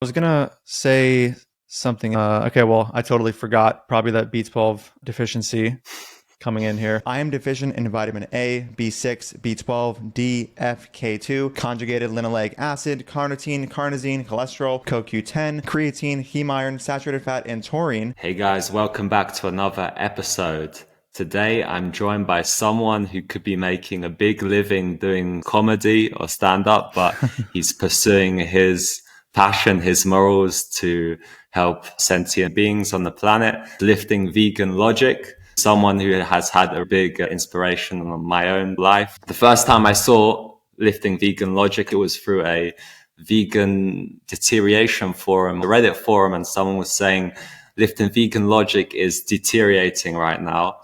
I was gonna say something. Okay, well, I totally forgot. Probably that B12 deficiency coming in here. I am deficient in vitamin A, B6, B12, D, F, K2, conjugated linoleic acid, carnitine, carnosine, cholesterol, CoQ10, creatine, heme iron, saturated fat, and taurine. Hey guys, welcome back to another episode. Today I'm joined by someone who could be making a big living doing comedy or stand-up, but he's pursuing his passion, his morals to help sentient beings on the planet, lifting vegan logic. Someone who has had a big inspiration on my own life. The first time I saw lifting vegan logic, it was through a vegan deterioration forum, a Reddit forum, and someone was saying lifting vegan logic is deteriorating right now.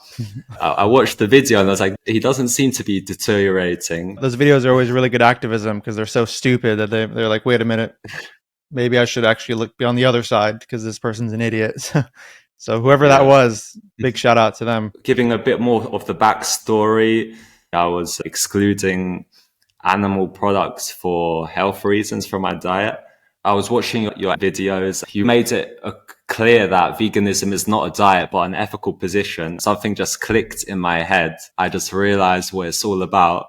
I watched the video and I was like, he doesn't seem to be deteriorating. Those videos are always really good activism because they're so stupid that they're like, wait a minute, maybe I should actually be on the other side because this person's an idiot. So whoever that was, big shout out to them. Giving a bit more of the backstory, I was excluding animal products for health reasons from my diet. I was watching your videos. You made it clear that veganism is not a diet, but an ethical position. Something just clicked in my head. I just realized what it's all about.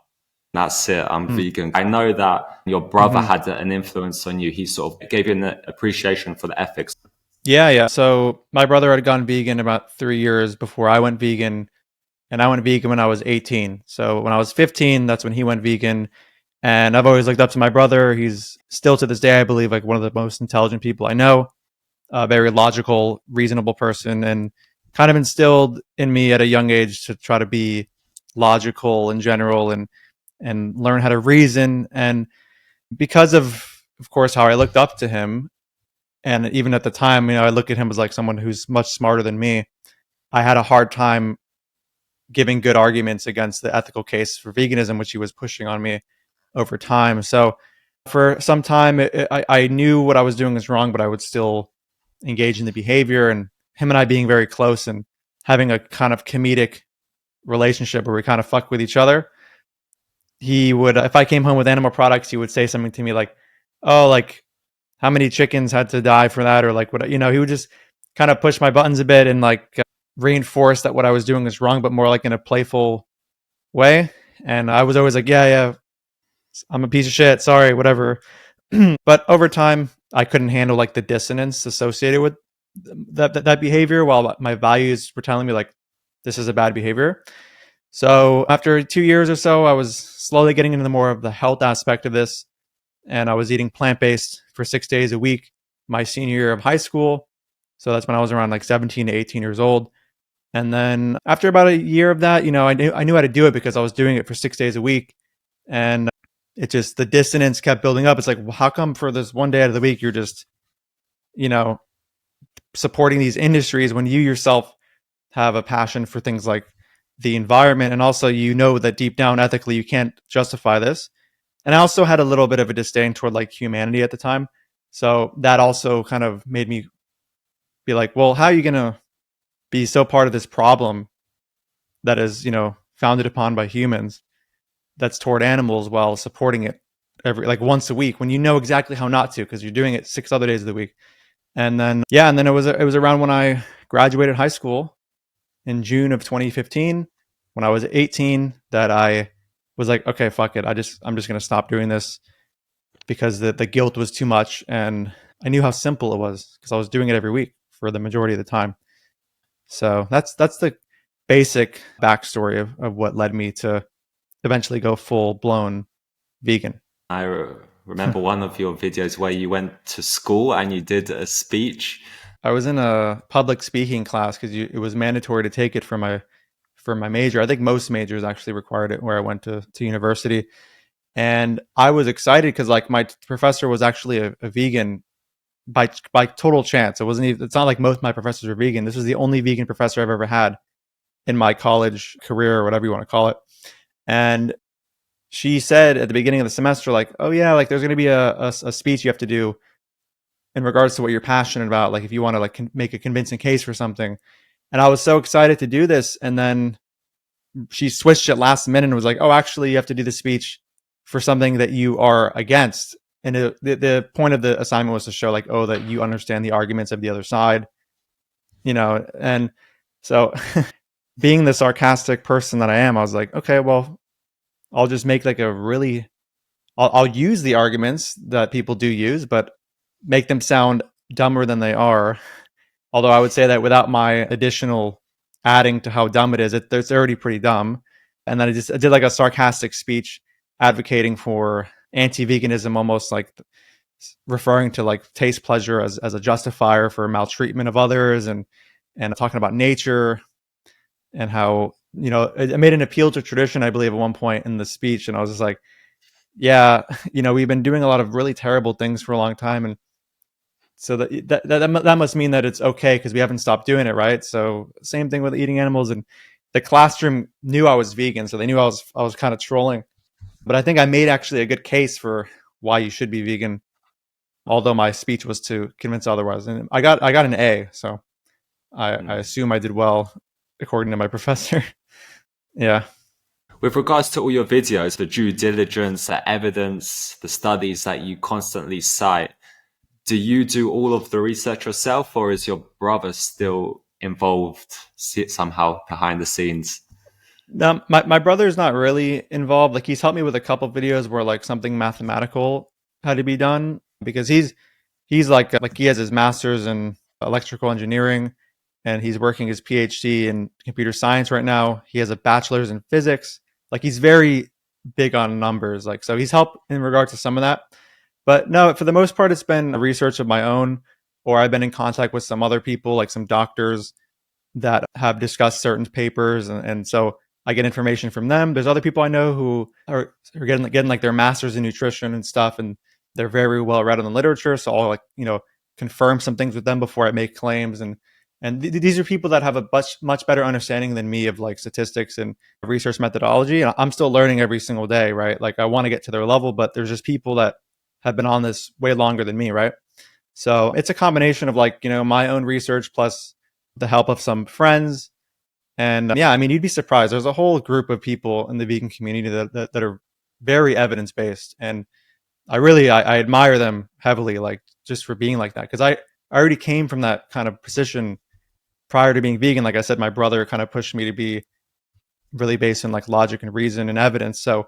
That's it. I'm vegan. I know that your brother had an influence on you. He sort of gave you an appreciation for the ethics. Yeah. So my brother had gone vegan about 3 years before I went vegan, and I went vegan when I was 18. So when I was 15, that's when he went vegan. And I've always looked up to my brother. He's still to this day, I believe, like one of the most intelligent people I know, a very logical, reasonable person, and kind of instilled in me at a young age to try to be logical in general and learn how to reason. And because of course, how I looked up to him, and even at the time, I look at him as like someone who's much smarter than me. I had a hard time giving good arguments against the ethical case for veganism, which he was pushing on me over time. So for some time, I knew what I was doing was wrong, but I would still engage in the behavior. And him and I being very close and having a kind of comedic relationship where we kind of fuck with each other. He would, if I came home with animal products, he would say something to me like, "Oh, like how many chickens had to die for that?" Or like what, he would just kind of push my buttons a bit and like reinforce that what I was doing was wrong, but more like in a playful way. And I was always like, yeah, I'm a piece of shit. Sorry, whatever. But over time, I couldn't handle like the dissonance associated with that behavior, while my values were telling me like this is a bad behavior. So after 2 years or so, I was slowly getting into more of the health aspect of this, and I was eating plant-based for 6 days a week my senior year of high school. So that's when I was around like 17 to 18 years old. And then after about a year of that, I knew how to do it because I was doing it for 6 days a week. And it just, the dissonance kept building up. It's like, well, how come for this one day out of the week, you're just, supporting these industries when you yourself have a passion for things like the environment. And also, that deep down ethically, you can't justify this. And I also had a little bit of a disdain toward like humanity at the time. So that also kind of made me be like, well, how are you going to be so part of this problem that is, founded upon by humans, that's toward animals, while supporting it every like once a week when you know exactly how not to, because you're doing it 6 other days of the week. And then it was around when I graduated high school in June of 2015, when I was 18, that I was like, okay, fuck it. I'm just going to stop doing this because the guilt was too much. And I knew how simple it was because I was doing it every week for the majority of the time. So that's the basic backstory of what led me to eventually go full blown vegan. I remember one of your videos where you went to school and you did a speech. I was in a public speaking class because it was mandatory to take it for my major. I think most majors actually required it where I went to university. And I was excited because like my professor was actually a vegan by total chance. It's not like most of my professors are vegan. This was the only vegan professor I've ever had in my college career, or whatever you want to call it. And she said at the beginning of the semester, like, oh yeah, like there's going to be a speech you have to do in regards to what you're passionate about. Like if you want to like make a convincing case for something. And I was so excited to do this. And then she switched it last minute and was like, oh, actually you have to do the speech for something that you are against. And the point of the assignment was to show like, oh, that you understand the arguments of the other side, and so being the sarcastic person that I am, I was like, okay, well, I'll just make like a really, I'll use the arguments that people do use, but make them sound dumber than they are. Although I would say that without my additional adding to how dumb it is, it's already pretty dumb. And then I did like a sarcastic speech advocating for anti-veganism, almost like referring to like taste pleasure as a justifier for maltreatment of others, and talking about nature and how, it made an appeal to tradition, I believe, at one point in the speech. And I was just like, yeah, we've been doing a lot of really terrible things for a long time. And so that must mean that it's okay because we haven't stopped doing it, right? So same thing with eating animals. And the classroom knew I was vegan, so they knew I was kind of trolling. But I think I made actually a good case for why you should be vegan, although my speech was to convince otherwise. And I got an A, so I assume I did well according to my professor. Yeah. With regards to all your videos, the due diligence, the evidence, the studies that you constantly cite, do you do all of the research yourself, or is your brother still involved somehow behind the scenes? No, my brother's not really involved. Like he's helped me with a couple videos where like something mathematical had to be done, because he's like he has his master's in electrical engineering, and he's working his PhD in computer science right now. He has a bachelor's in physics. Like he's very big on numbers. Like, so he's helped in regard to some of that. But no, for the most part, it's been research of my own, or I've been in contact with some other people, like some doctors that have discussed certain papers, and so I get information from them. There's other people I know who are getting like their masters in nutrition and stuff, and they're very well read on the literature. So I'll like confirm some things with them before I make claims, and these are people that have a much better understanding than me of like statistics and research methodology. And I'm still learning every single day, right? Like I want to get to their level, but there's just people that have been on this way longer than me, right? So it's a combination of like my own research plus the help of some friends. And yeah, I mean, you'd be surprised. There's a whole group of people in the vegan community that are very evidence based, and I admire them heavily, like just for being like that, because I already came from that kind of position prior to being vegan. Like I said, my brother kind of pushed me to be really based in like logic and reason and evidence. So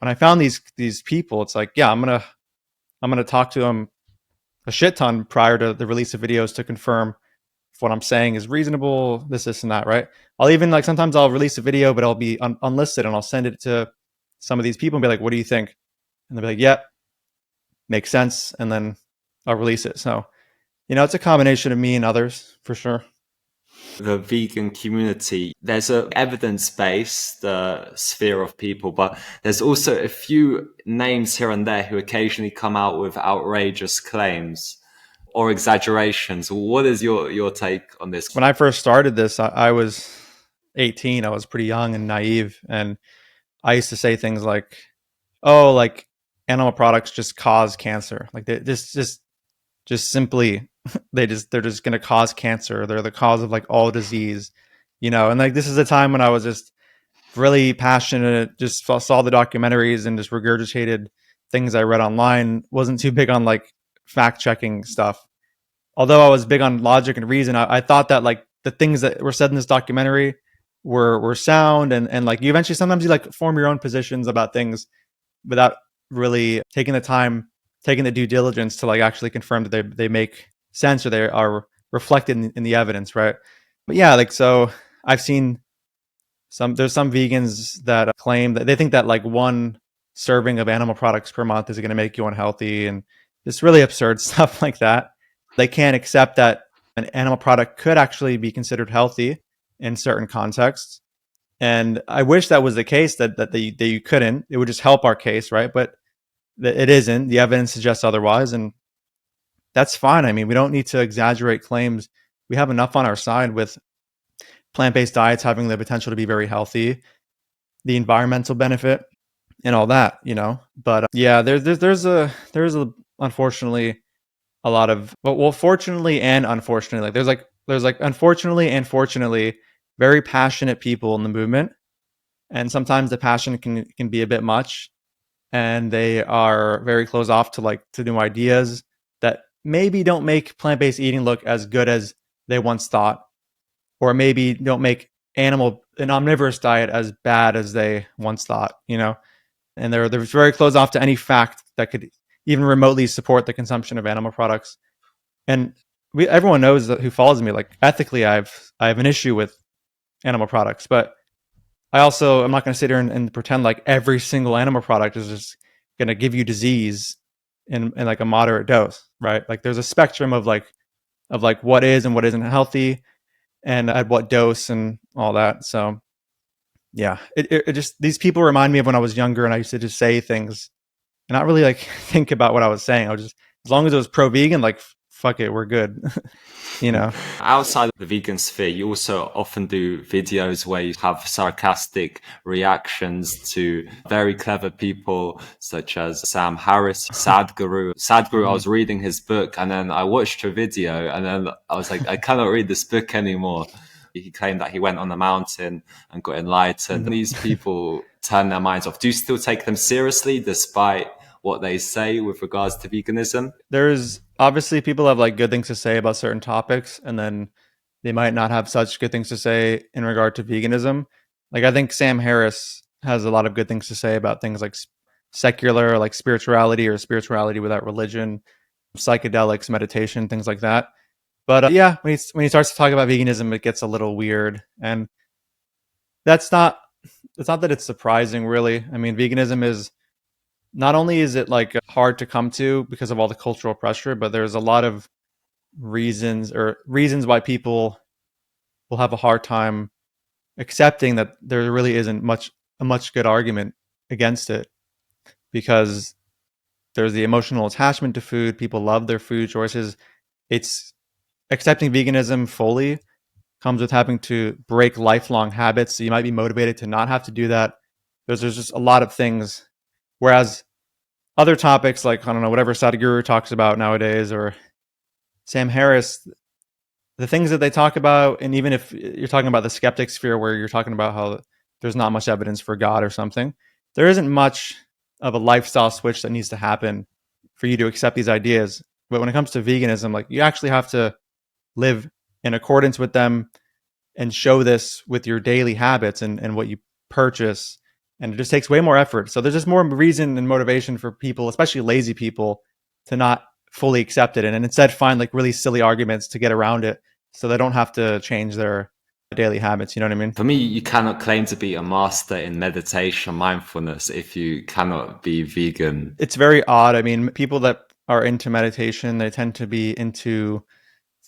when I found these people, it's like, yeah, I'm gonna talk to them a shit ton prior to the release of videos to confirm if what I'm saying is reasonable, this, and that, right? I'll even like sometimes I'll release a video, but I'll be unlisted, and I'll send it to some of these people and be like, "What do you think?" And they'll be like, "Yep, makes sense," and then I'll release it. So it's a combination of me and others for sure. The vegan community, there's a evidence-based sphere of people, but there's also a few names here and there who occasionally come out with outrageous claims or exaggerations. What is your take on this? When I first started this, I was 18. I was pretty young and naive, and I used to say things like, "Oh, like animal products just cause cancer. Like they just simply they're just going to cause cancer. They're the cause of like all disease." And like this is a time when I was just really passionate, just saw the documentaries and just regurgitated things I read online. Wasn't too big on like fact checking stuff, although I was big on logic and reason. I thought that like the things that were said in this documentary were sound, and like you eventually sometimes you like form your own positions about things without really taking the due diligence to like actually confirm that they make sense or they are reflected in the evidence, right? But yeah, like so I've seen there's some vegans that claim that they think that like one serving of animal products per month is going to make you unhealthy, and it's really absurd stuff like that. They can't accept that an animal product could actually be considered healthy in certain contexts. And I wish that was the case, that you couldn't. It would just help our case, right? But it isn't. The evidence suggests otherwise, and that's fine. I mean, we don't need to exaggerate claims. We have enough on our side with plant-based diets having the potential to be very healthy, the environmental benefit, and all that, But yeah, there's a unfortunately a lot of well, fortunately and unfortunately, like there's like unfortunately and fortunately very passionate people in the movement, and sometimes the passion can be a bit much. and they are very closed off to new ideas that maybe don't make plant-based eating look as good as they once thought, or maybe don't make an omnivorous diet as bad as they once thought, and they're very closed off to any fact that could even remotely support the consumption of animal products. And everyone knows that who follows me, like ethically, I have an issue with animal products, but I'm not going to sit here and pretend like every single animal product is just going to give you disease in like a moderate dose, right? Like there's a spectrum of what is and what isn't healthy, and at what dose and all that. So yeah, it just, these people remind me of when I was younger and I used to just say things and not really like think about what I was saying. I was just, as long as it was pro vegan, like fuck it, we're good. Outside of the vegan sphere, you also often do videos where you have sarcastic reactions to very clever people such as Sam Harris, Sadhguru. I was reading his book and then I watched a video and then I was like, I cannot read this book anymore. He claimed that he went on the mountain and got enlightened. And these people turn their minds off. Do you still take them seriously despite what they say with regards to veganism? There's obviously people have like good things to say about certain topics, and then they might not have such good things to say in regard to veganism. Like I think Sam Harris has a lot of good things to say about things like secular, like spirituality or spirituality without religion, psychedelics, meditation, things like that. But yeah, when he starts to talk about veganism, it gets a little weird, and that's not. It's not that it's surprising, really. I mean, veganism is not only is it like hard to come to because of all the cultural pressure, but there's a lot of reasons why people will have a hard time accepting that there really isn't a much good argument against it, because there's the emotional attachment to food. People love their food choices. It's accepting veganism fully comes with having to break lifelong habits. So you might be motivated to not have to do that. There's just a lot of things. Whereas other topics like, I don't know, whatever Sadhguru talks about nowadays, or Sam Harris, the things that they talk about, and even if you're talking about the skeptic sphere where you're talking about how there's not much evidence for God or something, there isn't much of a lifestyle switch that needs to happen for you to accept these ideas. But when it comes to veganism, like you actually have to live in accordance with them and show this with your daily habits and what you purchase. And it just takes way more effort. So there's just more reason and motivation for people, especially lazy people, to not fully accept it and instead find like really silly arguments to get around it so they don't have to change their daily habits. You know what I mean? For me, you cannot claim to be a master in meditation, mindfulness, if you cannot be vegan. It's very odd. I mean, people that are into meditation, they tend to be into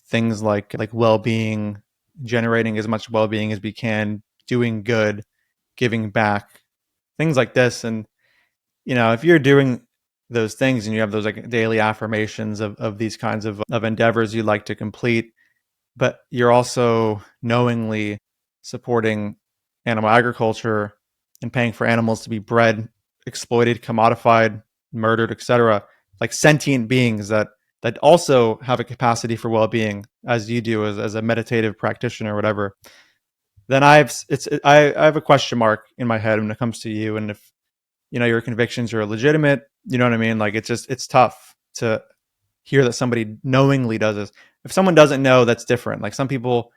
things like well-being, generating as much well-being as we can, doing good, giving back, things like this. And if you're doing those things and you have those like daily affirmations of these kinds of endeavors you'd like to complete, but you're also knowingly supporting animal agriculture and paying for animals to be bred, exploited, commodified, murdered, etc., like sentient beings that also have a capacity for well-being, as you do as a meditative practitioner or whatever, then I have a question mark in my head when it comes to you. And if your convictions are legitimate, you know what I mean? Like it's tough to hear that somebody knowingly does this. If someone doesn't know, that's different. Like some people,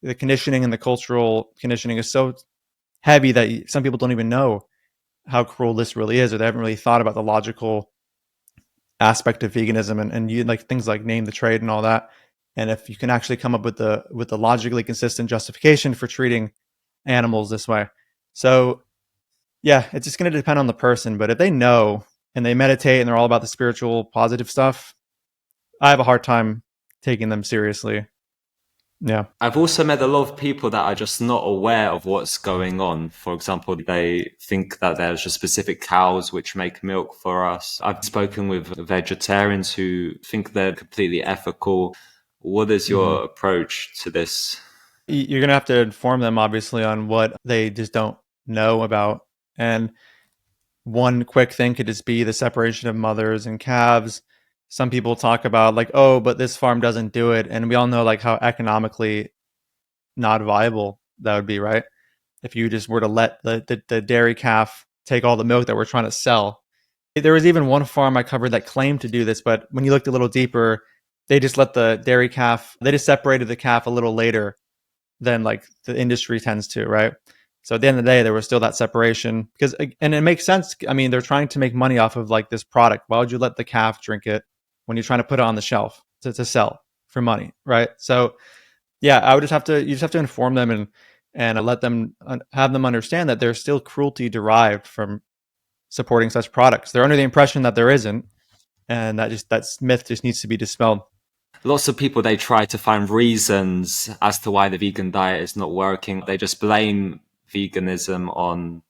the conditioning and the cultural conditioning is so heavy that some people don't even know how cruel this really is, or they haven't really thought about the logical aspect of veganism and you like things like name the trade and all that. And if you can actually come up with the logically consistent justification for treating animals this way. So yeah, it's just going to depend on the person. But if they know and they meditate and they're all about the spiritual positive stuff, I have a hard time taking them seriously. Yeah. I've also met a lot of people that are just not aware of what's going on. For example, they think that there's just specific cows which make milk for us. I've spoken with vegetarians who think they're completely ethical. What is your approach to this? You're going to have to inform them, obviously, on what they just don't know about. And one quick thing could just be the separation of mothers and calves. Some people talk about like, oh, but this farm doesn't do it. And we all know like how economically not viable that would be, right? If you just were to let the dairy calf take all the milk that we're trying to sell. There was even one farm I covered that claimed to do this, but when you looked a little deeper, they just let the dairy calf, they just separated the calf a little later than like the industry tends to, right? So at the end of the day, there was still that separation because, and it makes sense. I mean, they're trying to make money off of like this product. Why would you let the calf drink it when you're trying to put it on the shelf to sell for money, right? So yeah, I would just have to, you just have to inform them and let them, have them understand that there's still cruelty derived from supporting such products. They're under the impression that there isn't, and that myth just needs to be dispelled. Lots of people, they try to find reasons as to why the vegan diet is not working. They just blame veganism on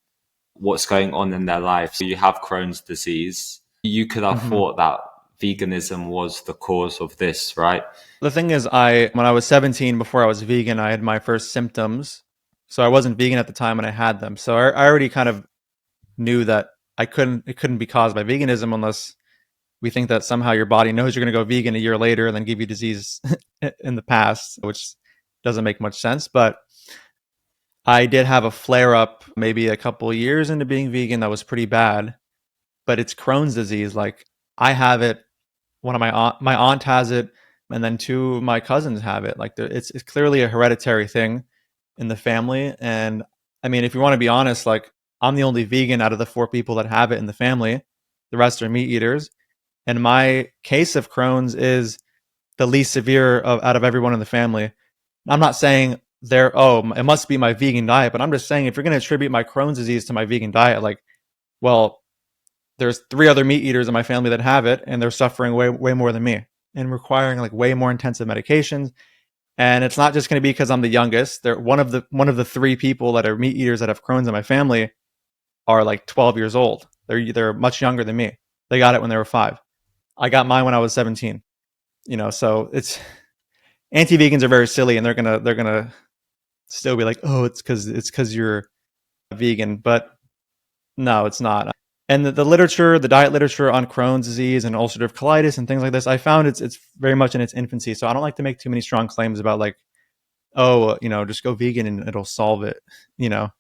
what's going on in their life. So you have Crohn's disease. You could have Mm-hmm. thought that veganism was the cause of this, right? The thing is, when I was 17, before I was vegan, I had my first symptoms. So I wasn't vegan at the time when I had them. So I already kind of knew that it couldn't be caused by veganism unless we think that somehow your body knows you're going to go vegan a year later and then give you disease in the past, which doesn't make much sense. But I did have a flare up maybe a couple of years into being vegan that was pretty bad, but it's Crohn's disease. Like I have it, one of my aunt has it, and then two of my cousins have it. Like it's clearly a hereditary thing in the family. And I mean, if you want to be honest, like I'm the only vegan out of the four people that have it in the family. The rest are meat eaters. And my case of Crohn's is the least severe out of everyone in the family. I'm not saying it must be my vegan diet, but I'm just saying if you're going to attribute my Crohn's disease to my vegan diet, like, well, there's three other meat eaters in my family that have it, and they're suffering way more than me and requiring like way more intensive medications. And it's not just going to be because I'm the youngest. They're one of the three people that are meat eaters that have Crohn's in my family are like 12 years old. They're much younger than me. They got it when they were 5. I got mine when I was 17. So it's anti-vegans are very silly, and they're gonna still be like, oh, it's because you're vegan, but no, it's not. And the literature, the diet literature on Crohn's disease and ulcerative colitis and things like this, I found it's very much in its infancy. So I don't like to make too many strong claims about like, oh, just go vegan and it'll solve it, you know.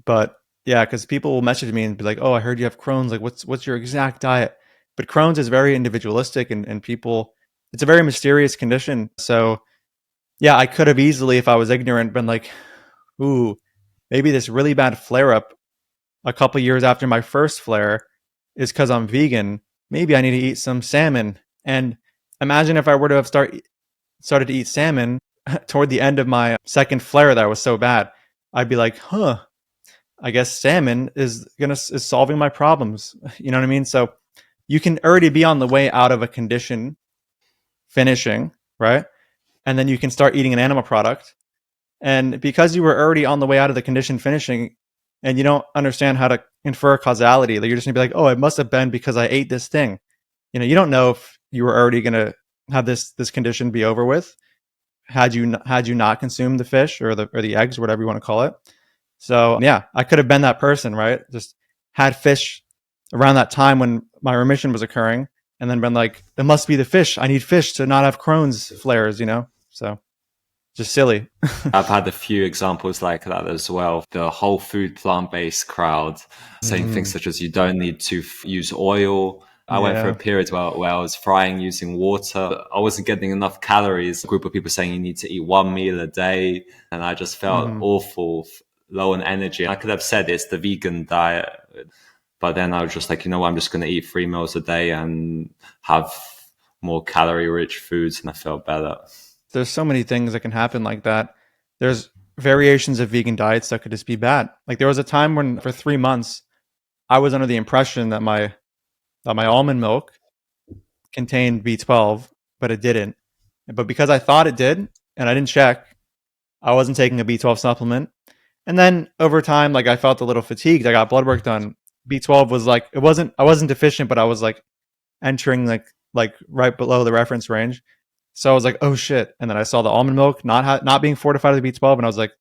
But yeah, because people will message me and be like, oh, I heard you have Crohn's. Like, what's your exact diet? But Crohn's is very individualistic, and people, it's a very mysterious condition. So yeah, I could have easily, if I was ignorant, been like, ooh, maybe this really bad flare up a couple years after my first flare is because I'm vegan. Maybe I need to eat some salmon. And imagine if I were to have started to eat salmon toward the end of my second flare that was so bad. I'd be like, huh, I guess salmon is solving my problems. You know what I mean? So you can already be on the way out of a condition finishing, right? And then you can start eating an animal product. And because you were already on the way out of the condition finishing and you don't understand how to infer causality, like you're just gonna be like, oh, it must have been because I ate this thing. You don't know if you were already gonna have this condition be over with had you not consumed the fish or the eggs, or whatever you want to call it. So yeah, I could have been that person, right? Just had fish around that time when my remission was occurring, and then been like, it must be the fish. I need fish to not have Crohn's flares. So just silly. I've had a few examples like that as well. The whole food plant-based crowd saying things such as you don't need to use oil. I went through a Yeah. period where I was frying using water. I wasn't getting enough calories. A group of people saying you need to eat one meal a day. And I just felt Hmm. awful, low on energy. I could have said it's the vegan diet, but then I was just like, I'm just going to eat 3 meals a day and have more calorie rich foods. And I felt better. There's so many things that can happen like that. There's variations of vegan diets that could just be bad. Like there was a time when for 3 months I was under the impression that my almond milk contained B12, but it didn't. But because I thought it did and I didn't check, I wasn't taking a B12 supplement. And then over time, like I felt a little fatigued. I got blood work done. B12 was like I wasn't deficient, but I was like entering like right below the reference range. So I was like, oh shit. And then I saw the almond milk not being fortified with B12, and I was like,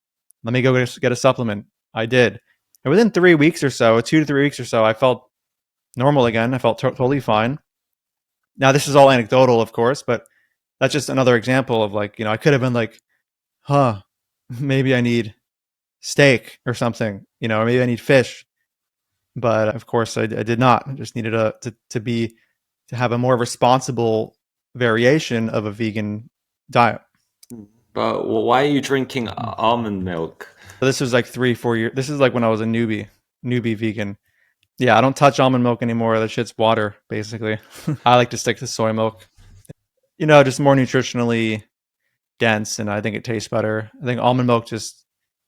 let me go get a supplement. I did. And within 3 weeks or so, 2 to 3 weeks or so, I felt normal again. I felt totally fine. Now this is all anecdotal, of course, but that's just another example of like, I could have been like, huh, maybe I need steak or something, or maybe I need fish. But of course, I did not. I just needed to have a more responsible variation of a vegan diet. But why are you drinking almond milk? So this was like 3 4 years. This is like when I was a newbie vegan. Yeah, I don't touch almond milk anymore. That shit's water, basically. I like to stick to soy milk. Just more nutritionally dense, and I think it tastes better. I think almond milk just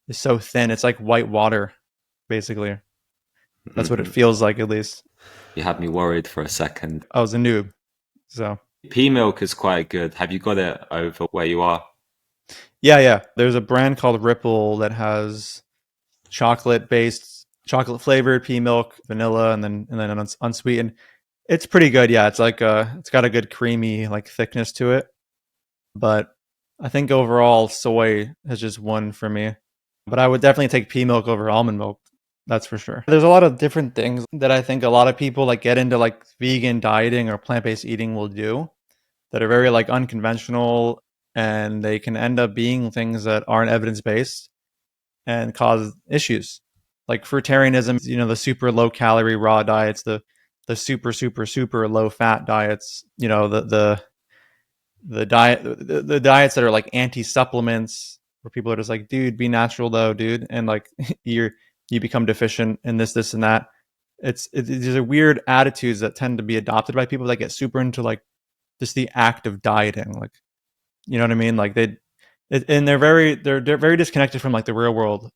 is so thin. It's like white water, basically. That's what it feels like, at least. You had me worried for a second. I was a noob, so Pea milk is quite good. Have you got it over where you are? yeah. There's a brand called Ripple that has chocolate flavored pea milk, vanilla, and then unsweetened. It's pretty good. Yeah, it's got a good creamy like thickness to it. But I think overall soy has just won for me. But I would definitely take pea milk over almond milk. That's for sure. There's a lot of different things that I think a lot of people like get into like vegan dieting or plant-based eating will do that are very like unconventional, and they can end up being things that aren't evidence-based and cause issues. Like fruitarianism, the super low calorie raw diets, the super low fat diets, the diets that are like anti supplements, where people are just like, dude, be natural though, dude, and like you become deficient in this and that. These are weird attitudes that tend to be adopted by people that get super into like just the act of dieting, like, you know what I mean? Like and they're very disconnected from like the real world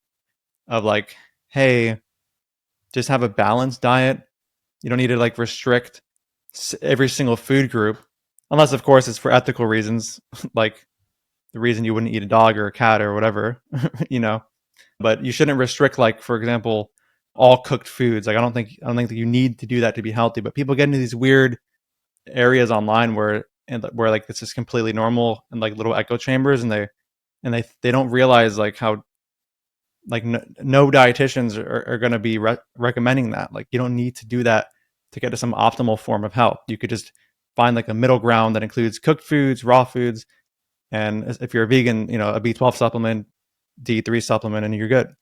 of like, hey, just have a balanced diet. You don't need to like restrict every single food group, unless of course it's for ethical reasons, like the reason you wouldn't eat a dog or a cat or whatever, you know. But you shouldn't restrict, like, for example, all cooked foods. Like I don't think that you need to do that to be healthy. But people get into these weird areas online where like this is completely normal, and like little echo chambers, and they don't realize like how like no dietitians are going to be recommending that. Like you don't need to do that to get to some optimal form of health. You could just find like a middle ground that includes cooked foods, raw foods, and if you're a vegan, a B12 supplement, D3 supplement, and you're good.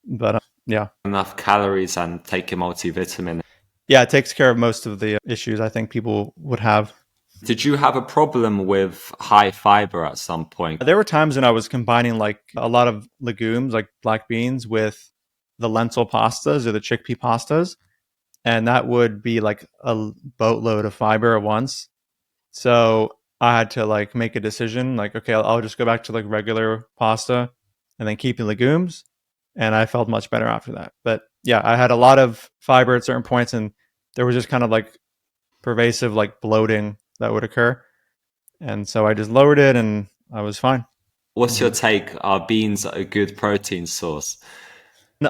But yeah, Enough calories and take a multivitamin. yeah, it takes care of most of the issues I think people would have. Did you have a problem with high fiber at some point? There were times when I was combining like a lot of legumes, like black beans, with the lentil pastas or the chickpea pastas, and that would be like a boatload of fiber at once. So I had to like make a decision, like, okay, I'll just go back to like regular pasta and then keep the legumes. And I felt much better after that. But yeah, I had a lot of fiber at certain points, and there was just kind of like pervasive like bloating that would occur. And so I just lowered it and I was fine. What's your take? Are beans a good protein source?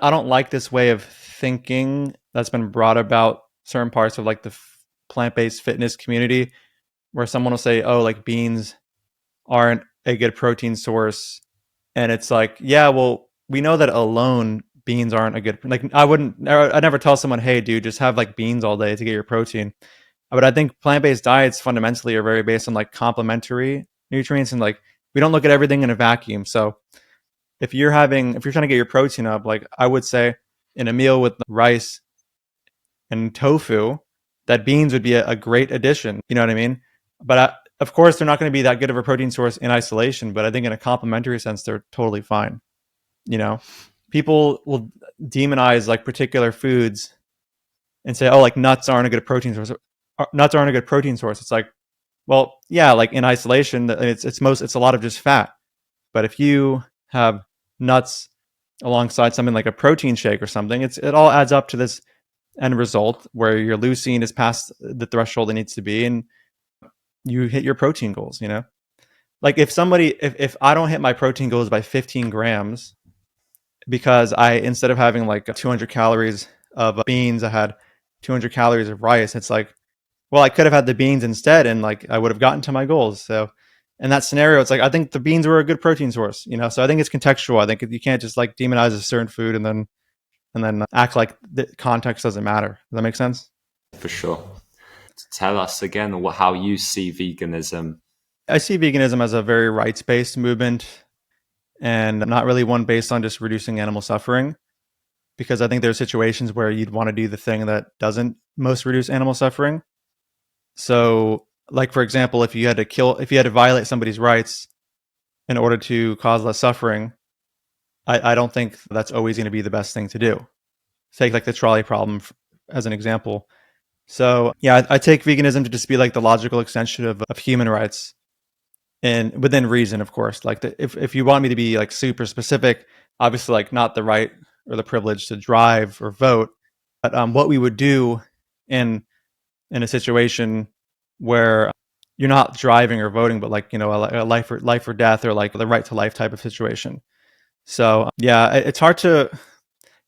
I don't like this way of thinking that's been brought about certain parts of like the plant-based fitness community, where someone will say, oh, like beans aren't a good protein source. And it's like, yeah, well, we know that alone beans aren't a good, like, I never tell someone, hey, dude, just have like beans all day to get your protein. But I think plant-based diets fundamentally are very based on like complementary nutrients, and like we don't look at everything in a vacuum. So if you're trying to get your protein up, like I would say in a meal with rice and tofu, that beans would be a great addition. You know what I mean? But of course, they're not going to be that good of a protein source in isolation. But I think in a complementary sense, they're totally fine. People will demonize like particular foods and say, oh, like nuts aren't a good protein source. Nuts aren't a good protein source. It's like, well, yeah, like in isolation, it's a lot of just fat. But if you have nuts alongside something like a protein shake or something, it all adds up to this end result where your leucine is past the threshold it needs to be, and you hit your protein goals. Like if I don't hit my protein goals by 15 grams because I, instead of having like 200 calories of beans, I had 200 calories of rice, it's like, well, I could have had the beans instead, and like I would have gotten to my goals. So in that scenario, it's like I think the beans were a good protein source. So I think it's contextual. I think you can't just like demonize a certain food and then act like the context doesn't matter. Does that make sense? For sure. Tell us again how you see veganism. I see veganism as a very rights-based movement, and not really one based on just reducing animal suffering. because I think there are situations where you'd want to do the thing that doesn't most reduce animal suffering. So, like for example, if you had to violate somebody's rights in order to cause less suffering, I don't think that's always going to be the best thing to do. Take like the trolley problem as an example. So yeah, I take veganism to just be like the logical extension of human rights, and within reason, of course. Like if you want me to be like super specific, obviously like not the right or the privilege to drive or vote, but what we would do in a situation where you're not driving or voting, but like a life or death, or like the right to life type of situation. So yeah, it's hard to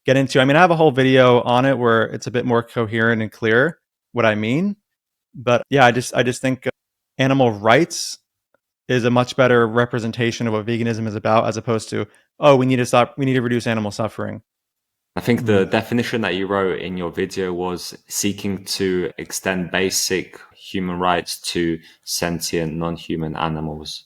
get into. I mean, I have a whole video on it where it's a bit more coherent and clear what I mean. But yeah, I just think animal rights is a much better representation of what veganism is about, as opposed to, oh, we need to reduce animal suffering. I think the definition that you wrote in your video was seeking to extend basic human rights to sentient non-human animals.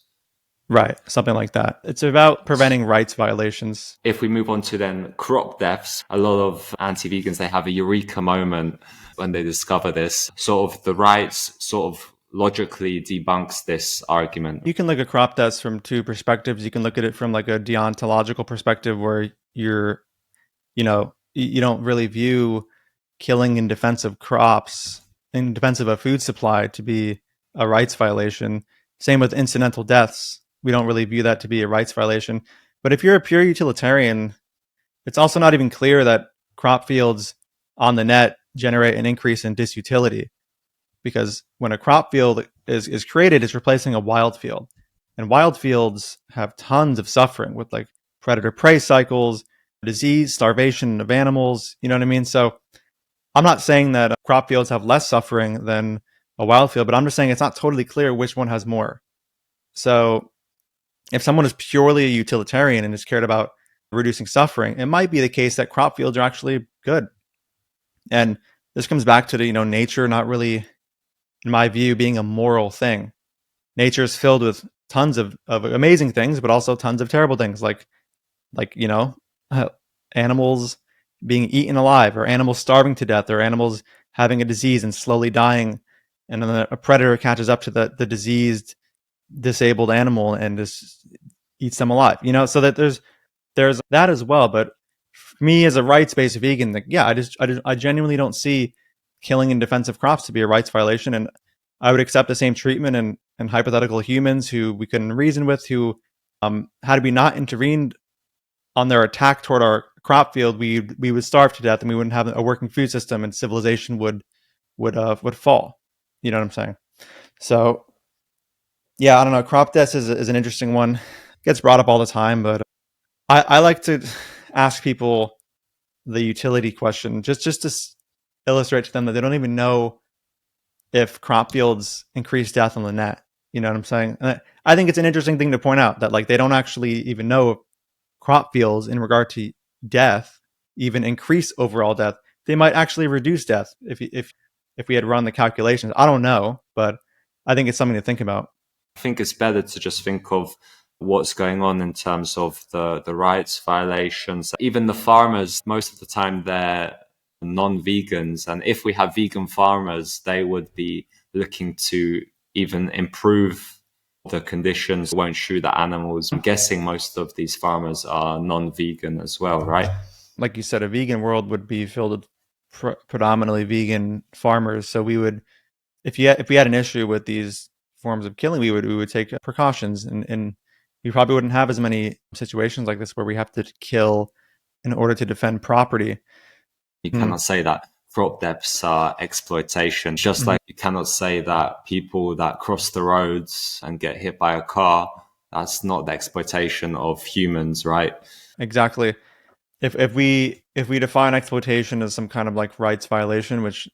Right, something like that. It's about preventing rights violations. If we move on to then crop deaths, a lot of anti-vegans, they have a eureka moment when they discover this. Sort of the rights sort of logically debunks this argument. You can look at crop deaths from two perspectives. You can look at it from like a deontological perspective, where you don't really view killing in defense of crops, in defense of a food supply, to be a rights violation. Same with incidental deaths. We don't really view that to be a rights violation. But if you're a pure utilitarian, it's also not even clear that crop fields on the net generate an increase in disutility, because when a crop field is created, it's replacing a wild field. And wild fields have tons of suffering with like predator-prey cycles, disease, starvation of animals, you know what I mean? So I'm not saying that crop fields have less suffering than a wild field, but I'm just saying it's not totally clear which one has more. So if someone is purely a utilitarian and is cared about reducing suffering, it might be the case that crop fields are actually good. And this comes back to nature not really, in my view, being a moral thing. Nature is filled with tons of amazing things, but also tons of terrible things, like animals being eaten alive, or animals starving to death, or animals having a disease and slowly dying, and then a predator catches up to the diseased, disabled animal and just eats them alive. So that there's that as well. But for me, as a rights-based vegan, like, yeah, I genuinely don't see killing in defense of crops to be a rights violation, and I would accept the same treatment in hypothetical humans who we couldn't reason with, who had we not intervened on their attack toward our crop field, we would starve to death, and we wouldn't have a working food system, and civilization would fall. You know what I'm saying? So yeah, I don't know. Crop deaths is an interesting one. It gets brought up all the time, but I like to ask people the utility question, just to illustrate to them that they don't even know if crop fields increase death on the net. You know what I'm saying? And I think it's an interesting thing to point out that like they don't actually even know if crop fields, in regard to death, even increase overall death. They might actually reduce death if we had run the calculations. I don't know, but I think it's something to think about. I think it's better to just think of what's going on in terms of the rights violations. Even the farmers, most of the time they're non-vegans, and if we have vegan farmers, they would be looking to even improve the conditions, won't shoot the animals. I'm guessing most of these farmers are non-vegan as well, right? Like you said, a vegan world would be filled with predominantly vegan farmers. So we would, if we had an issue with these forms of killing, we would take precautions, and we probably wouldn't have as many situations like this where we have to kill in order to defend property. You cannot say that crop deaths are exploitation, just like you cannot say that people that cross the roads and get hit by a car, that's not the exploitation of humans, right? Exactly. If we define exploitation as some kind of like rights violation, which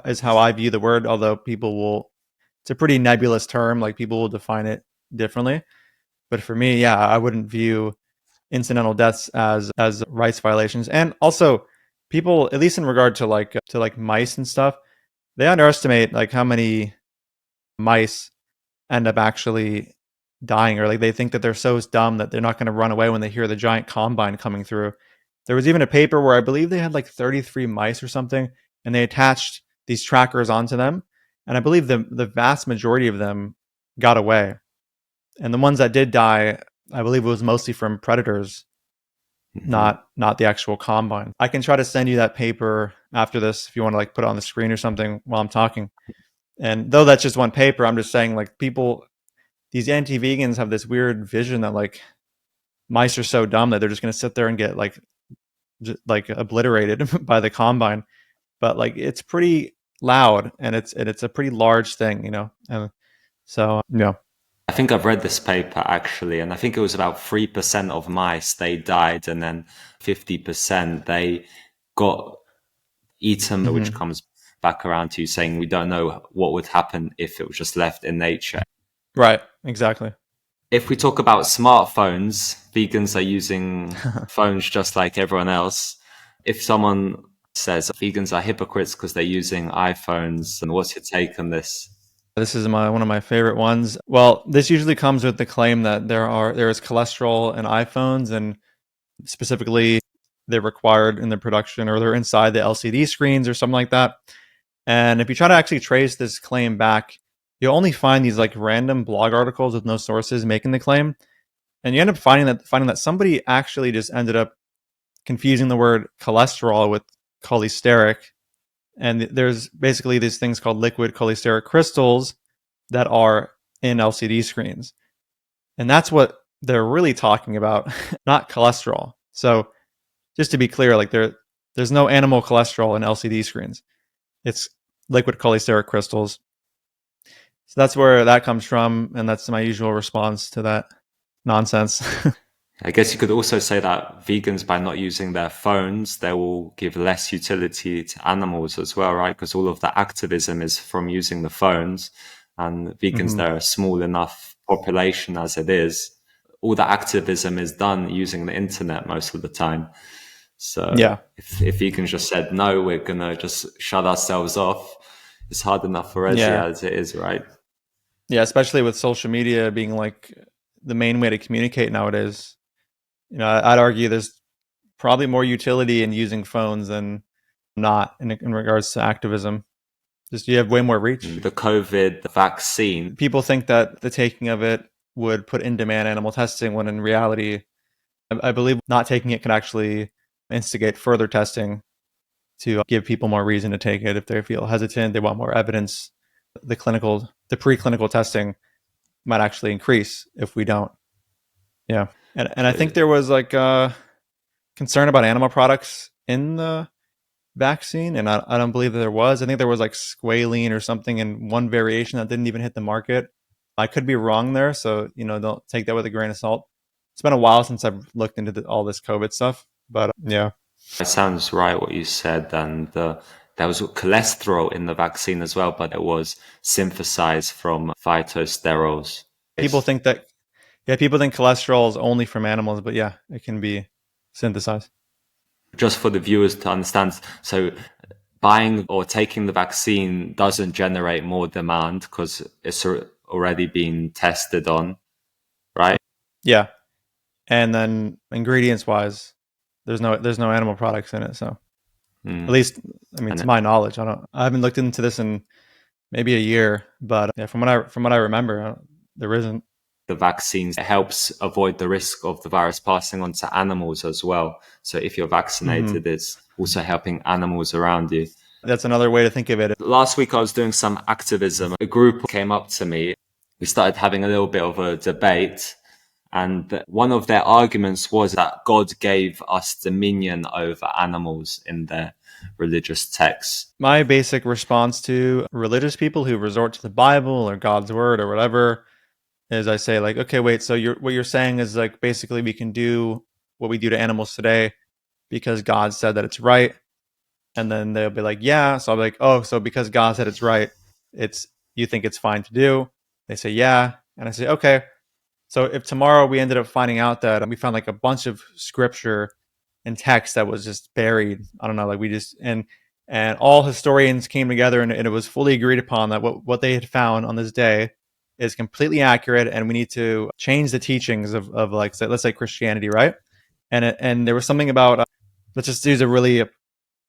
is how I view the word, although it's a pretty nebulous term, like people will define it differently. But for me, yeah, I wouldn't view incidental deaths as rights violations. And also, people, at least in regard to like mice and stuff, they underestimate like how many mice end up actually dying, or like they think that they're so dumb that they're not going to run away when they hear the giant combine coming through. There was even a paper where I believe they had like 33 mice or something, and they attached these trackers onto them. And I believe the vast majority of them got away. And the ones that did die, I believe it was mostly from predators, not the actual combine. I can try to send you that paper after this if you want to like put it on the screen or something while I'm talking. And though that's just one paper, I'm just saying like people, these anti-vegans have this weird vision that like mice are so dumb that they're just going to sit there and get like obliterated by the combine. But like it's pretty loud and it's a pretty large thing, you know. And so yeah. I think I've read this paper actually, and I think it was about 3% of mice they died, and then 50% they got eaten, which comes back around to you saying we don't know what would happen if it was just left in nature. Right, exactly. If we talk about smartphones, vegans are using phones just like everyone else. If someone says vegans are hypocrites because they're using iPhones, and what's your take on this? This is one of my favorite ones. Well, this usually comes with the claim that there is cholesterol in iPhones, and specifically they're required in the production or they're inside the LCD screens or something like that. And if you try to actually trace this claim back, you'll only find these like random blog articles with no sources making the claim, and you end up finding that somebody actually just ended up confusing the word cholesterol with cholesteric. And there's basically these things called liquid cholesteric crystals that are in LCD screens. And that's what they're really talking about, not cholesterol. So just to be clear, like there's no animal cholesterol in LCD screens. It's liquid cholesteric crystals. So that's where that comes from. And that's my usual response to that nonsense. I guess you could also say that vegans, by not using their phones, they will give less utility to animals as well, right? Because all of the activism is from using the phones, and vegans, they're a small enough population as it is. All the activism is done using the internet most of the time. So yeah. if vegans just said, no, we're going to just shut ourselves off, it's hard enough for Resi as it is, right? Yeah, especially with social media being like the main way to communicate nowadays. You know, I'd argue there's probably more utility in using phones than not in regards to activism. Just you have way more reach. The COVID vaccine. People think that the taking of it would put in demand animal testing, when in reality, I believe not taking it could actually instigate further testing to give people more reason to take it if they feel hesitant, they want more evidence. The preclinical testing might actually increase if we don't. Yeah. And I think there was like concern about animal products in the vaccine, and I don't believe that there was. I think there was like squalene or something in one variation that didn't even hit the market. I could be wrong there, so don't take that with a grain of salt. It's been a while since I've looked into all this COVID stuff, but yeah. It sounds right what you said, and there was cholesterol in the vaccine as well, but it was synthesized from phytosterols. People think cholesterol is only from animals, but yeah, it can be synthesized. Just for the viewers to understand, so buying or taking the vaccine doesn't generate more demand because it's already been tested on, right? Yeah. And then ingredients wise, there's no animal products in it, so at least, I mean, to my knowledge, I haven't looked into this in maybe a year, but yeah, from what I remember, there isn't. The vaccines helps avoid the risk of the virus passing on to animals as well. So if you're vaccinated, it's also helping animals around you. That's another way to think of it. Last week I was doing some activism. A group came up to me. We started having a little bit of a debate. And one of their arguments was that God gave us dominion over animals in their religious texts. My basic response to religious people who resort to the Bible or God's word or whatever is I say like, okay, wait, so what you're saying is like basically we can do what we do to animals today because God said that it's right. And then they'll be like, yeah. So I'll be like, oh, so because God said it's right, you think it's fine to do? They say, yeah. And I say, okay. So if tomorrow we ended up finding out that we found like a bunch of scripture and text that was just buried, I don't know, like we just, and all historians came together and it was fully agreed upon that what they had found on this day is completely accurate, and we need to change the teachings of like, let's say Christianity, right? And there was something about let's just use a really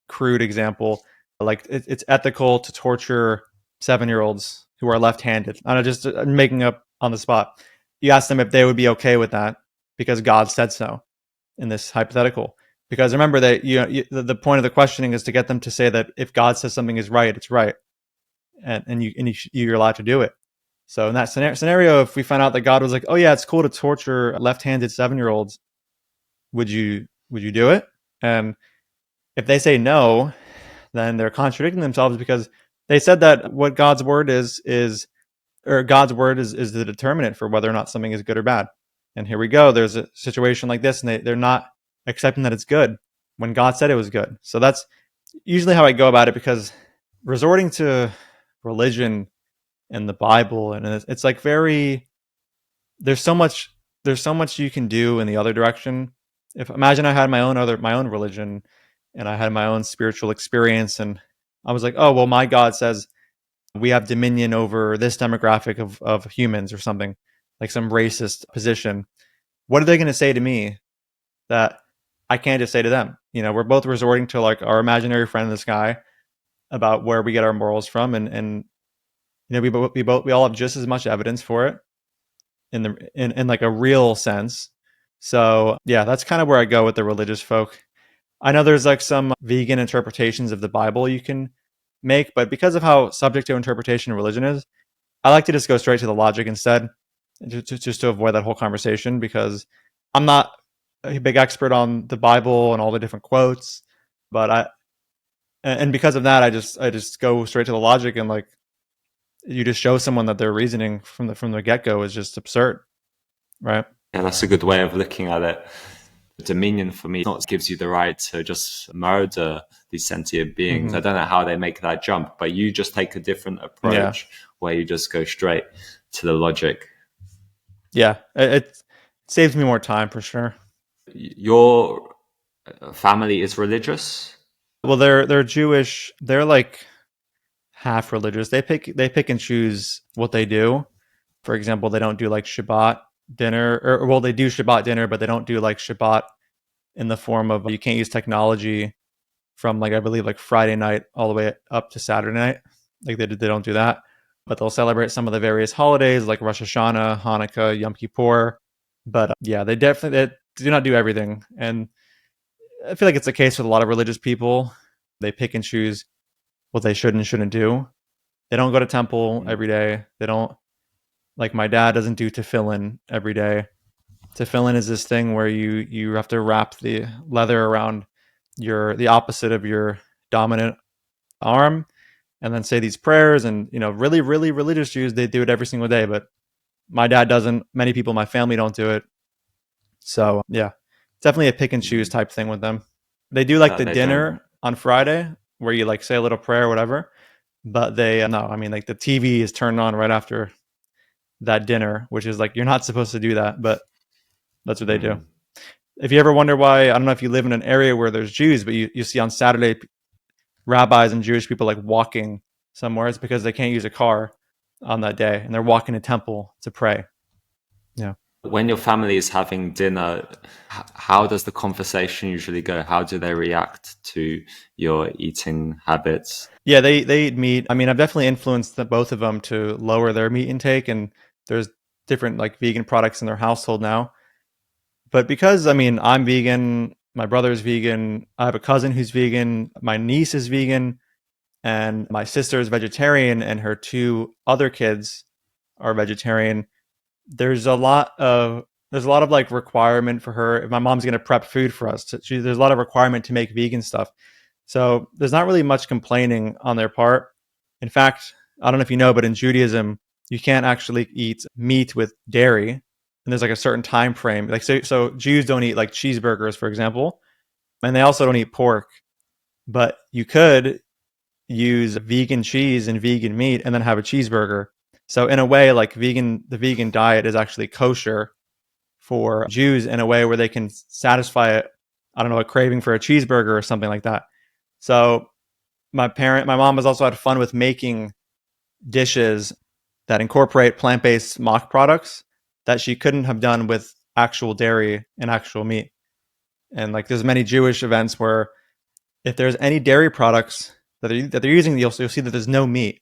crude example. Like it's ethical to torture 7-year-olds who are left-handed. I'm just making up on the spot. You ask them if they would be okay with that because God said so in this hypothetical. Because remember that the point of the questioning is to get them to say that if God says something is right, it's right, and you're allowed to do it. So in that scenario, if we find out that God was like, oh yeah, it's cool to torture left-handed 7-year-olds, would you do it? And if they say no, then they're contradicting themselves, because they said that what God's word is God's word is the determinant for whether or not something is good or bad. And here we go. There's a situation like this, and they're not accepting that it's good when God said it was good. So that's usually how I go about it, because resorting to religion and the Bible, and it's like there's so much you can do in the other direction. If imagine I had my own religion, and I had my own spiritual experience, and I was like, oh well, my God says we have dominion over this demographic of humans or something, like some racist position. What are they going to say to me that I can't just say to them? We're both resorting to like our imaginary friend in the sky about where we get our morals from, and we all have just as much evidence for it in like a real sense. So yeah, that's kind of where I go with the religious folk. I know there's like some vegan interpretations of the Bible you can make, but because of how subject to interpretation religion is, I like to just go straight to the logic instead, just to avoid that whole conversation, because I'm not a big expert on the Bible and all the different quotes, but and because of that, I just go straight to the logic, and like you just show someone that their reasoning from the get go is just absurd, right? Yeah, that's a good way of looking at it. Dominion for me not gives you the right to just murder these sentient beings. I don't know how they make that jump, but you just take a different approach where you just go straight to the logic. Yeah, it saves me more time for sure. Your family is religious? Well, they're Jewish. They're like half religious. They pick and choose what they do. For example, they don't do like Shabbat dinner, or well, they do Shabbat dinner, but they don't do like Shabbat in the form of you can't use technology from like I believe like Friday night all the way up to Saturday night. Like they don't do that, but they'll celebrate some of the various holidays like Rosh Hashanah, Hanukkah, Yom Kippur. But yeah, they do not do everything, and I feel like it's the case with a lot of religious people. They pick and choose what they should and shouldn't do. They don't go to temple every day. They don't, like my dad doesn't do tefillin every day. Tefillin is this thing where you have to wrap the leather around the opposite of your dominant arm, and then say these prayers. And really, really religious Jews, they do it every single day, but my dad doesn't. Many people in my family don't do it. So yeah, it's definitely a pick and choose type thing with them. They do like the dinner on Friday where you like say a little prayer or whatever, but they no, I mean like the TV is turned on right after that dinner, which is like you're not supposed to do that, but that's what they do. If you ever wonder why, I don't know if you live in an area where there's Jews, but you see on Saturday rabbis and Jewish people like walking somewhere, it's because they can't use a car on that day and they're walking to temple to pray. Yeah. When your family is having dinner, how does the conversation usually go? How do they react to your eating habits? Yeah, they eat meat. I mean, I've definitely influenced both of them to lower their meat intake, and there's different like vegan products in their household now. But because I'm vegan, my brother's vegan, I have a cousin who's vegan, my niece is vegan, and my sister is vegetarian, and her two other kids are vegetarian. There's a lot of like requirement for her. If my mom's going to prep food for us, there's a lot of requirement to make vegan stuff. So there's not really much complaining on their part. In fact, I don't know if you know, but in Judaism, you can't actually eat meat with dairy, and there's like a certain time frame. Like so Jews don't eat like cheeseburgers, for example, and they also don't eat pork. But you could use vegan cheese and vegan meat and then have a cheeseburger. So in a way, like the vegan diet is actually kosher for Jews in a way where they can satisfy a craving for a cheeseburger or something like that. So my mom has also had fun with making dishes that incorporate plant-based mock products that she couldn't have done with actual dairy and actual meat. And like there's many Jewish events where if there's any dairy products that they're using, you'll see that there's no meat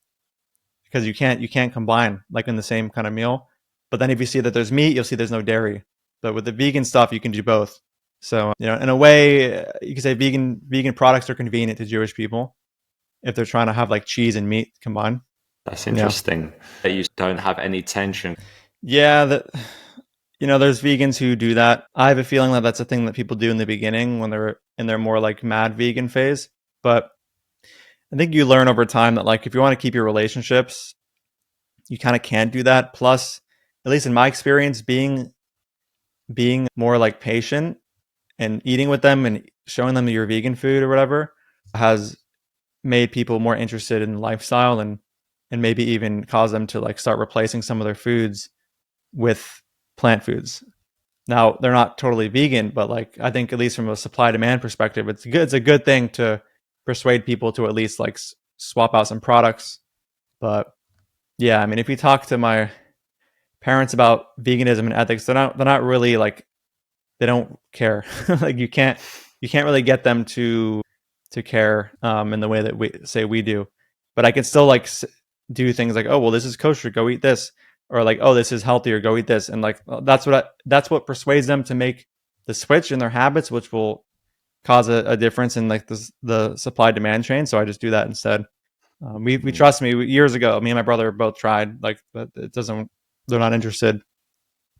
because you can't combine like in the same kind of meal. But then if you see that there's meat, you'll see there's no dairy. But with the vegan stuff, you can do both. So in a way, you could say vegan products are convenient to Jewish people if they're trying to have like cheese and meat combined. That's interesting. That you don't have any tension. Yeah, there's vegans who do that. I have a feeling that that's a thing that people do in the beginning when they're in their more like mad vegan phase. But I think you learn over time that like if you want to keep your relationships, you kind of can't do that. Plus, at least in my experience, being more like patient and eating with them and showing them your vegan food or whatever has made people more interested in lifestyle and maybe even cause them to like start replacing some of their foods with plant foods. Now they're not totally vegan, but like I think at least from a supply demand perspective, it's good. It's a good thing to persuade people to at least like swap out some products. But yeah, I mean, if you talk to my parents about veganism and ethics, they're not really like they don't care. Like you can't really get them to care in the way that we say we do. But I can still like do things like, oh well, this is kosher, go eat this, or like, oh, this is healthier, go eat this, and like that's what persuades them to make the switch in their habits, which will cause a difference in like the supply demand chain. So I just do that instead. We trust me. Years ago, me and my brother both tried, like, but it doesn't. They're not interested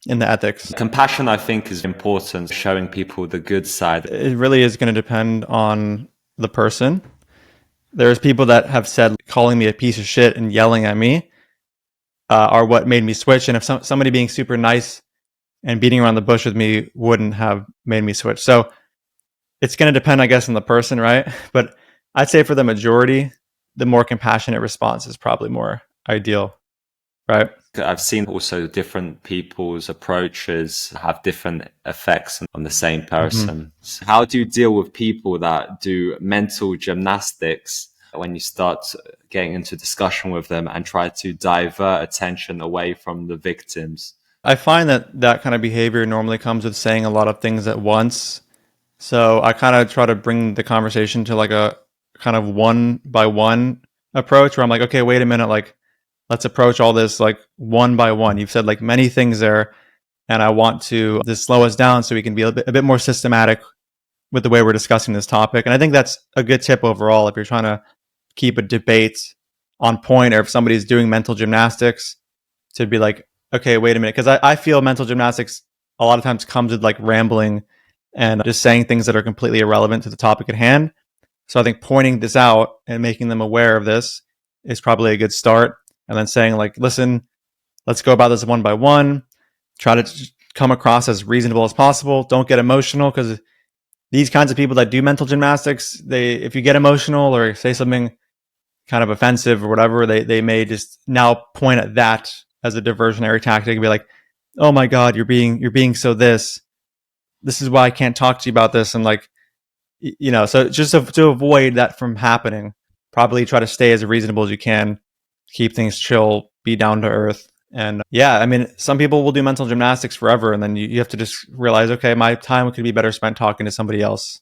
in the ethics. Compassion, I think, is important. Showing people the good side. It really is going to depend on the person. There's people that have said calling me a piece of shit and yelling at me are what made me switch. And if somebody being super nice and beating around the bush with me wouldn't have made me switch. So it's going to depend, I guess, on the person, right? But I'd say for the majority, the more compassionate response is probably more ideal, right? I've seen also different people's approaches have different effects on the same person. Mm-hmm. So how do you deal with people that do mental gymnastics when you start getting into discussion with them and try to divert attention away from the victims? I find that kind of behavior normally comes with saying a lot of things at once. So I kind of try to bring the conversation to like a kind of one by one approach where I'm like, okay, wait a minute, like let's approach all this like one by one. You've said like many things there, and I want to just slow us down so we can be a bit more systematic with the way we're discussing this topic. And I think that's a good tip overall if you're trying to keep a debate on point, or if somebody's doing mental gymnastics, to be like, okay, wait a minute, because I feel mental gymnastics a lot of times comes with like rambling and just saying things that are completely irrelevant to the topic at hand. So I think pointing this out and making them aware of this is probably a good start. And then saying like, listen, let's go about this one by one. Try to come across as reasonable as possible. Don't get emotional, because these kinds of people that do mental gymnastics, if you get emotional or say something kind of offensive or whatever, they may just now point at that as a diversionary tactic and be like, oh my God, you're being so this is why I can't talk to you about this. And like, so just to avoid that from happening, probably try to stay as reasonable as you can, keep things chill, be down to earth. And yeah, I mean, some people will do mental gymnastics forever, and then you have to just realize, okay, my time could be better spent talking to somebody else,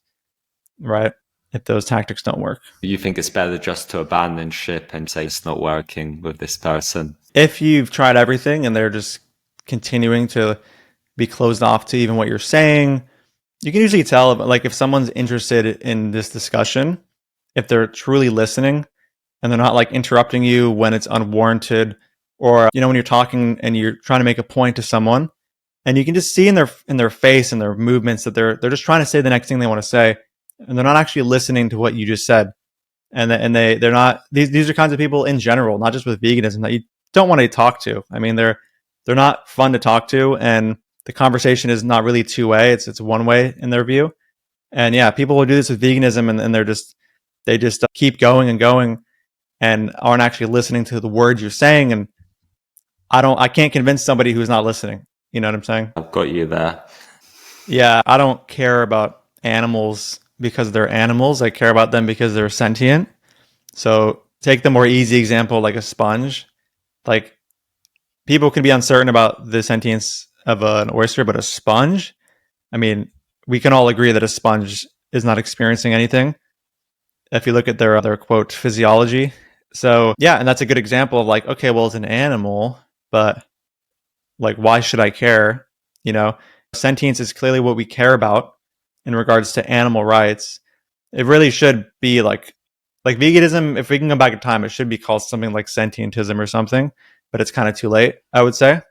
right? If those tactics don't work. You think it's better just to abandon ship and say it's not working with this person? If you've tried everything and they're just continuing to be closed off to even what you're saying, you can usually tell, like, if someone's interested in this discussion, if they're truly listening and they're not like interrupting you when it's unwarranted, or when you're talking and you're trying to make a point to someone and you can just see in their face and their movements that they're just trying to say the next thing they want to say, and they're not actually listening to what you just said. And they're not, these are kinds of people in general, not just with veganism, that you don't want to talk to. I mean, they're not fun to talk to, and the conversation is not really two-way. It's one way in their view. And yeah, people will do this with veganism, and they just keep going and going and aren't actually listening to the words you're saying. And I can't convince somebody who's not listening. You know what I'm saying? I've got you there. Yeah, I don't care about animals because they're animals. I care about them because they're sentient. So take the more easy example, like a sponge. Like, people can be uncertain about the sentience of an oyster, but a sponge, I mean, we can all agree that a sponge is not experiencing anything if you look at their quote physiology. So yeah, and that's a good example of like, okay, well, it's an animal, but like, why should I care? You know, sentience is clearly what we care about in regards to animal rights. It really should be like veganism. If we can go back in time, it should be called something like sentientism or something. But it's kind of too late, I would say.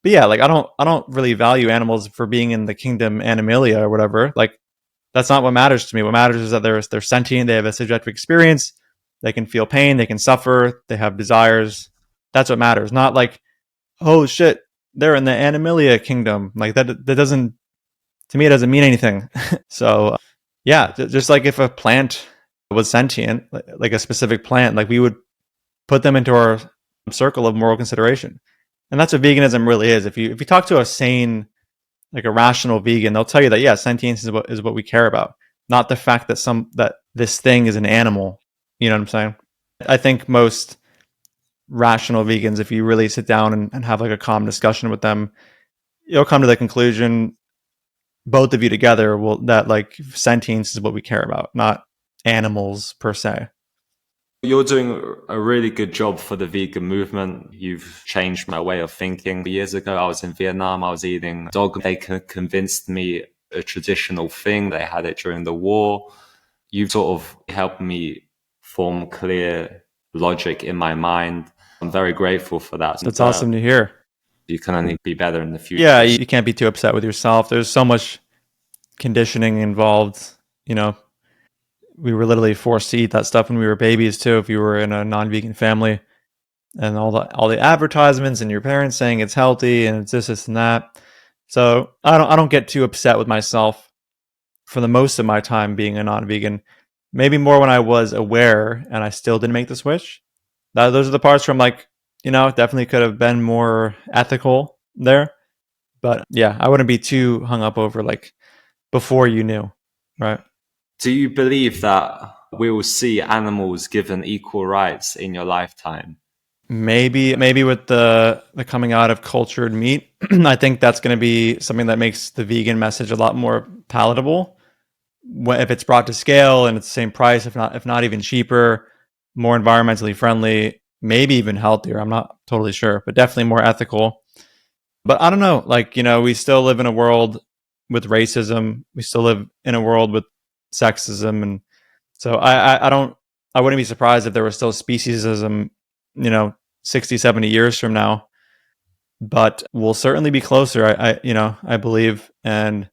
But yeah, like I don't really value animals for being in the kingdom Animalia or whatever. Like that's not what matters to me. What matters is that they're sentient. They have a subjective experience. They can feel pain. They can suffer. They have desires. That's what matters. Not like, oh shit, they're in the Animalia kingdom. Like that doesn't, to me, it doesn't mean anything. So yeah, just like if a plant was sentient, like a specific plant, like we would put them into our circle of moral consideration. And that's what veganism really is. If you talk to a sane, like a rational vegan, they'll tell you that yeah, sentience is what we care about, not the fact that this thing is an animal. You know what I'm saying? I think most rational vegans, if you really sit down and have like a calm discussion with them, you'll come to the conclusion, both of you together, will that like sentience is what we care about, not animals per se. You're doing a really good job for the vegan movement. You've changed my way of thinking. Years ago, I was in Vietnam. I was eating dog. They convinced me a traditional thing. They had it during the war. You've sort of helped me form clear logic in my mind. I'm very grateful for that. That's awesome to hear. You can only be better in the future. Yeah, you can't be too upset with yourself. There's so much conditioning involved. You know, we were literally forced to eat that stuff when we were babies too. If you were in a non-vegan family, and all the advertisements and your parents saying it's healthy and it's this and that. So I don't get too upset with myself for the most of my time being a non-vegan. Maybe more when I was aware and I still didn't make the switch. Those are the parts where I'm like, you know, definitely could have been more ethical there. But yeah, I wouldn't be too hung up over like before you knew, right? Do you believe that we will see animals given equal rights in your lifetime? Maybe with the coming out of cultured meat, I think that's going to be something that makes the vegan message a lot more palatable. If it's brought to scale and it's the same price, if not even cheaper, more environmentally friendly, maybe even healthier. I'm not totally sure, but definitely more ethical. But I don't know, like, you know, we still live in a world with racism. We still live in a world with sexism. And so I wouldn't be surprised if there was still speciesism, you know, 60, 70 years from now, but we'll certainly be closer. I believe. And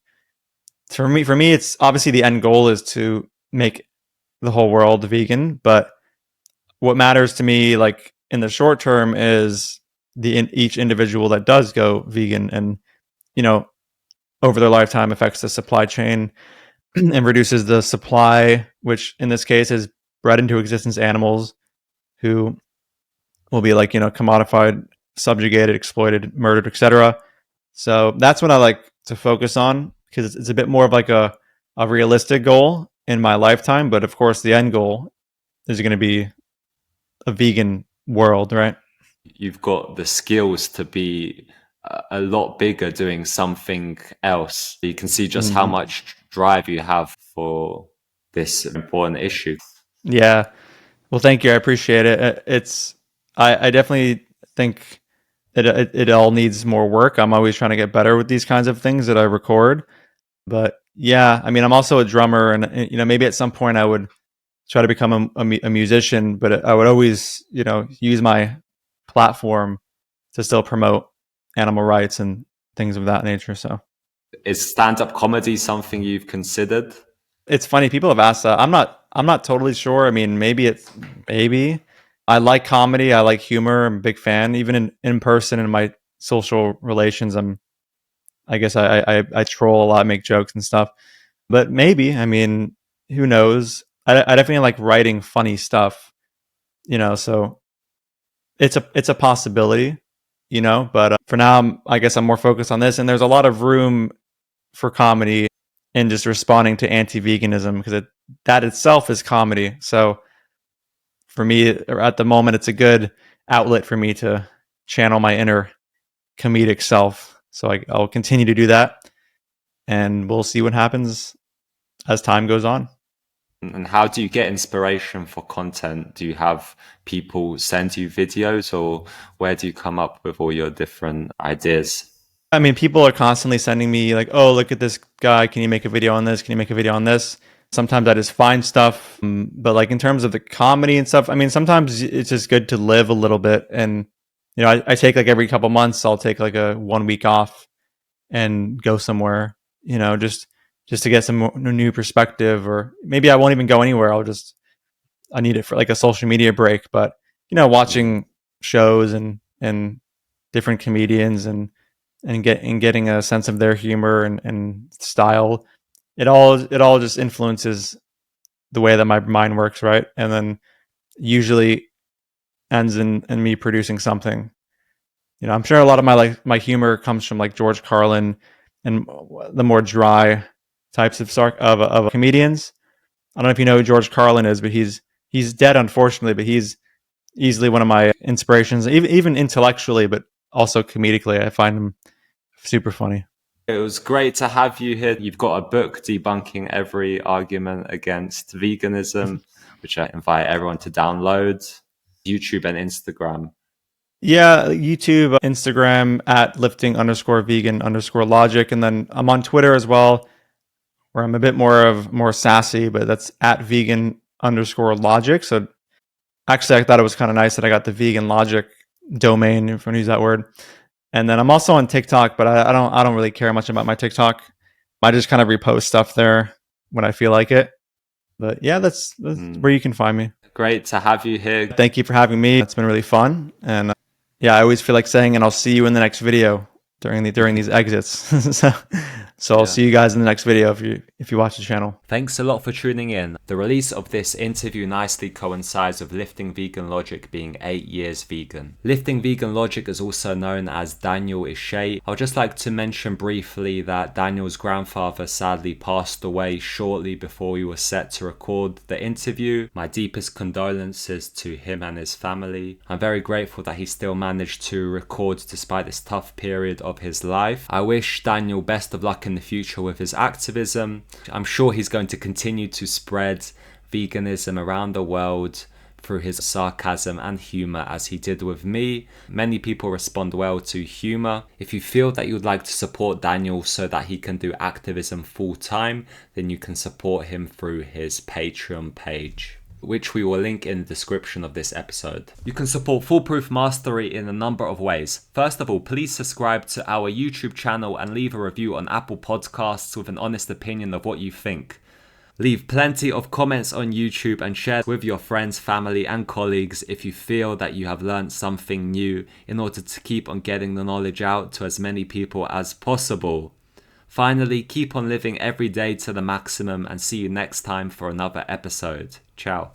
for me, it's obviously the end goal is to make the whole world vegan. But what matters to me, like in the short term, is each individual that does go vegan and, you know, over their lifetime affects the supply chain and reduces the supply, which in this case is bred into existence animals who will be like, you know, commodified, subjugated, exploited, murdered, etc. So that's what I like to focus on because it's a bit more of like a realistic goal in my lifetime. But of course, the end goal is going to be a vegan world, right? You've got the skills to be a lot bigger doing something else. You can see just how much drive you have for this important issue. Yeah. Well, thank you. I appreciate it. I definitely think it all needs more work. I'm always trying to get better with these kinds of things that I record. But yeah, I mean, I'm also a drummer, and you know, maybe at some point I would try to become a musician. But I would always, you know, use my platform to still promote animal rights and things of that nature. So, is stand-up comedy something you've considered? it's funny. People have asked that. I'm not totally sure. I mean, maybe. I like comedy. I like humor. I'm a big fan. Even in person in my social relations, I guess I troll a lot, make jokes and stuff. But maybe, I mean, who knows? I definitely like writing funny stuff, you know. So it's a possibility, you know. But for now, I guess I'm more focused on this. And there's a lot of room for comedy in just responding to anti-veganism because that itself is comedy. So for me, at the moment, it's a good outlet for me to channel my inner comedic self. So I'll continue to do that. and we'll see what happens as time goes on. And how do you get inspiration for content? Do you have people send you videos, or where do you come up with all your different ideas? I mean, people are constantly sending me like, "Oh, look at this guy. Can you make a video on this? Can you make a video on this?" Sometimes I just find stuff, but like in terms of the comedy and stuff, I mean, sometimes it's just good to live a little bit. And I take like every couple months, I'll take like a 1 week off and go somewhere, just to get some new perspective, or maybe I won't even go anywhere. I need it for like a social media break. But watching shows and different comedians and getting a sense of their humor and style, it all just influences the way that my mind works, right? And then usually ends in me producing something. I'm sure a lot of my humor comes from like George Carlin and the more dry types of comedians. I don't know if you know who George Carlin is, but he's dead, unfortunately. But he's easily one of my inspirations, even intellectually, but also comedically. I find him super funny. It was great to have you here. You've got a book debunking every argument against veganism, which I invite everyone to download. YouTube and Instagram. Yeah, YouTube, Instagram at lifting_vegan_logic. And then I'm on Twitter as well, where I'm a bit more sassy, but that's at vegan_logic. So actually, I thought it was kind of nice that I got the vegan logic domain, if I use that word. And then I'm also on TikTok, but I don't really care much about my TikTok. I just kind of repost stuff there when I feel like it. But yeah, that's where you can find me. Great to have you here. Thank you for having me. It's been really fun. And yeah, I always feel like saying, and I'll see you in the next video during these exits. So I'll see you guys in the next video if you watch the channel. Thanks a lot for tuning in. The release of this interview nicely coincides with Lifting Vegan Logic being 8 years vegan. Lifting Vegan Logic is also known as Daniel Ishay. I would just like to mention briefly that Daniel's grandfather sadly passed away shortly before we were set to record the interview. My deepest condolences to him and his family. I'm very grateful that he still managed to record despite this tough period of his life. I wish Daniel best of luck in the future with his activism. I'm sure he's going to continue to spread veganism around the world through his sarcasm and humor as he did with me. Many people respond well to humor. If you feel that you would like to support Daniel so that he can do activism full time, then you can support him through his Patreon page, which we will link in the description of this episode. You can support Foolproof Mastery in a number of ways. First of all, please subscribe to our YouTube channel and leave a review on Apple Podcasts with an honest opinion of what you think. Leave plenty of comments on YouTube and share with your friends, family and colleagues if you feel that you have learned something new, in order to keep on getting the knowledge out to as many people as possible. Finally, keep on living every day to the maximum, and see you next time for another episode. Ciao.